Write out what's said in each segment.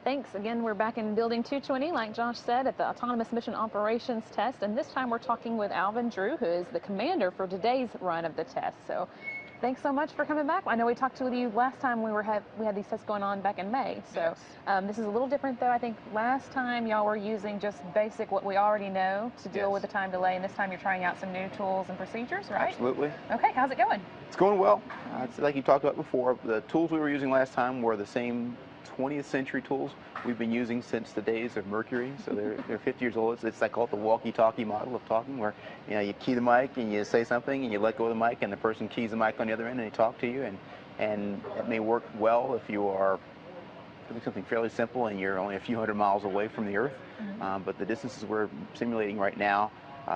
Thanks. Again, we're back in Building 220, like Josh said, at the Autonomous Mission Operations Test. And this time we're talking with Alvin Drew, who is the commander for today's run of the test. So thanks so much for coming back. I know we talked with you last time we had these tests going on back in May. So this is a little different, though. I think last time y'all were using just basic what we already know to deal with the time delay. And this time you're trying out some new tools and procedures, right? Absolutely. Okay, how's it going? It's going well. It's like you talked about before. The tools we were using last time were the same 20th century tools we've been using since the days of Mercury. So they're 50 years old. It's like called the walkie-talkie model of talking, where you key the mic and you say something and you let go of the mic and the person keys the mic on the other end and they talk to you. And it may work well if you are doing something fairly simple and you're only a few hundred miles away from the Earth. But the distances we're simulating right now,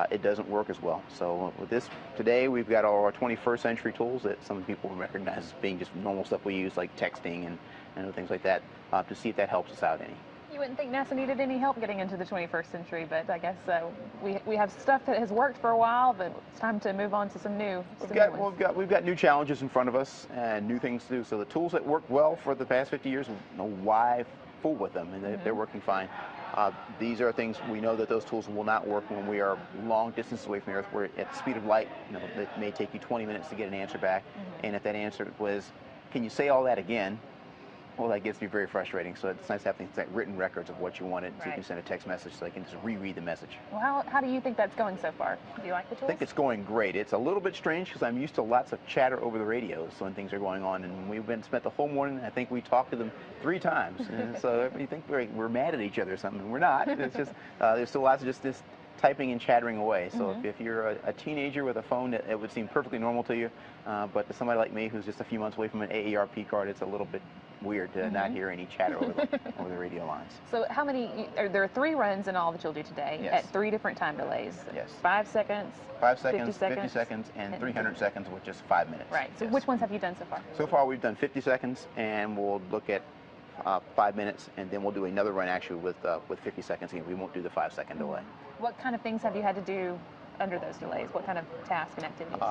it doesn't work as well. So with this today, we've got our 21st century tools that some people recognize as being just normal stuff we use, like texting and things like that, to see if that helps us out any. You wouldn't think NASA needed any help getting into the 21st century, but I guess we have stuff that has worked for a while, but it's time to move on to some new. We've got new challenges in front of us and new things to do. So the tools that worked well for the past 50 years, why fool with them, and they're working fine. These are things we know that those tools will not work when we are long distance away from the Earth. We're at the speed of light. It may take you 20 minutes to get an answer back, and if that answer was, "Can you say all that again?" Well, that gets me very frustrating. So it's nice having like written records of what you wanted, so you can send a text message so they can just reread the message. Well, how do you think that's going so far? Do you like the tools? I think it's going great. It's a little bit strange because I'm used to lots of chatter over the radio when things are going on, and we've spent the whole morning. I think we talked to them 3 times, and so you think we're mad at each other or something. We're not. It's just there's still lots of just this typing and chattering away. So if you're a teenager with a phone, it would seem perfectly normal to you, but to somebody like me who's just a few months away from an AARP card, it's a little bit weird to not hear any chatter over the radio lines. So how many, there are 3 runs in all that you'll do today at 3 different time delays. 5 seconds, 5 seconds, 50 seconds, and 300 seconds, which is 5 minutes. Right, so which ones have you done so far? So far we've done 50 seconds, and we'll look at 5 minutes, and then we'll do another run actually with 50 seconds again. We won't do the 5-second delay. What kind of things have you had to do under those delays? What kind of tasks and activities?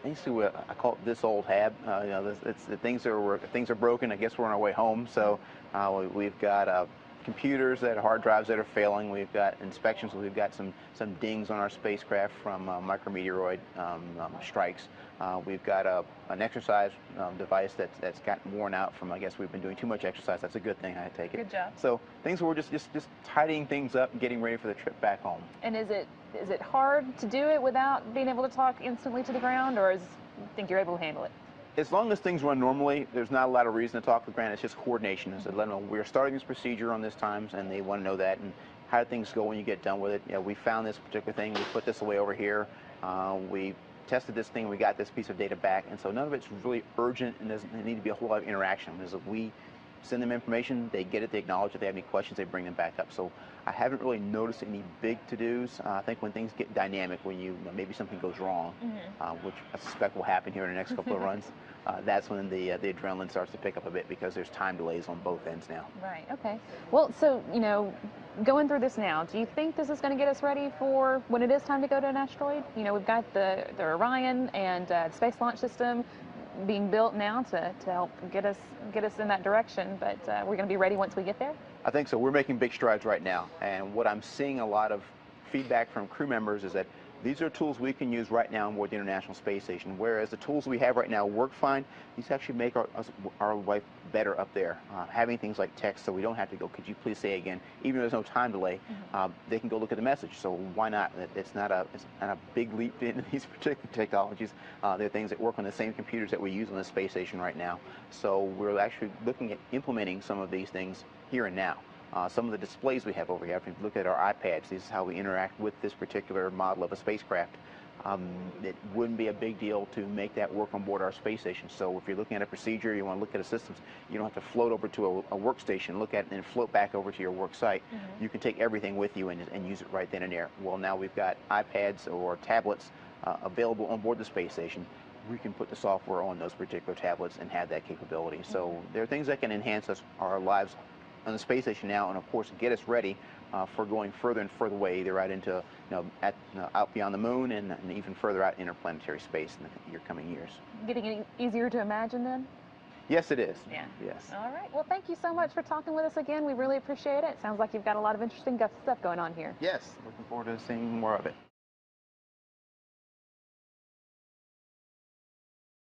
Basically, I call it this old hab. It's things are broken. I guess we're on our way home. So we've got computers hard drives that are failing. We've got inspections. We've got some dings on our spacecraft from micrometeoroid strikes. We've got an exercise device that's gotten worn out from, I guess we've been doing too much exercise. That's a good thing, I take it. Good job. So things where we're just tidying things up and getting ready for the trip back home. And is it hard to do it without being able to talk instantly to the ground, or you think you're able to handle it? As long as things run normally, there's not a lot of reason to talk to the ground. It's just coordination. So let them know we're starting this procedure on this time, and they want to know that, and how do things go when you get done with it. We found this particular thing. We put this away over here. We tested this thing. We got this piece of data back, and so none of it's really urgent, and doesn't need to be a whole lot of interaction. Because if we send them information, they get it, they acknowledge it. If they have any questions, they bring them back up. So I haven't really noticed any big to-dos. I think when things get dynamic, when maybe something goes wrong, which I suspect will happen here in the next couple of runs, that's when the adrenaline starts to pick up a bit, because there's time delays on both ends now. Right, okay. Well, so, going through this now, do you think this is going to get us ready for when it is time to go to an asteroid? We've got the Orion and the Space Launch System being built now to help get us in that direction, but we're going to be ready once we get there? I think so. We're making big strides right now, and what I'm seeing a lot of feedback from crew members is that these are tools we can use right now on board the International Space Station, whereas the tools we have right now work fine. These actually make our life better up there. Having things like text, so we don't have to go, "Could you please say again?" Even if there's no time delay, they can go look at the message. So why not? It's not a big leap into these particular technologies. They're things that work on the same computers that we use on the space station right now. So we're actually looking at implementing some of these things here and now. Some of the displays we have over here, if you look at our iPads, this is how we interact with this particular model of a spacecraft. It wouldn't be a big deal to make that work on board our space station. So if you're looking at a procedure, you want to look at a system, you don't have to float over to a workstation, look at it, and then float back over to your work site. You can take everything with you and use it right then and there. Well, now we've got iPads or tablets available on board the space station. We can put the software on those particular tablets and have that capability. So there are things that can enhance our lives on the space station now, and of course get us ready for going further and further away, either out into out beyond the moon and even further out interplanetary space in the coming years. Getting easier to imagine then? Yes, it is. Yeah. Yes. All right. Well, thank you so much for talking with us again. We really appreciate it. Sounds like you've got a lot of interesting stuff going on here. Yes. Looking forward to seeing more of it.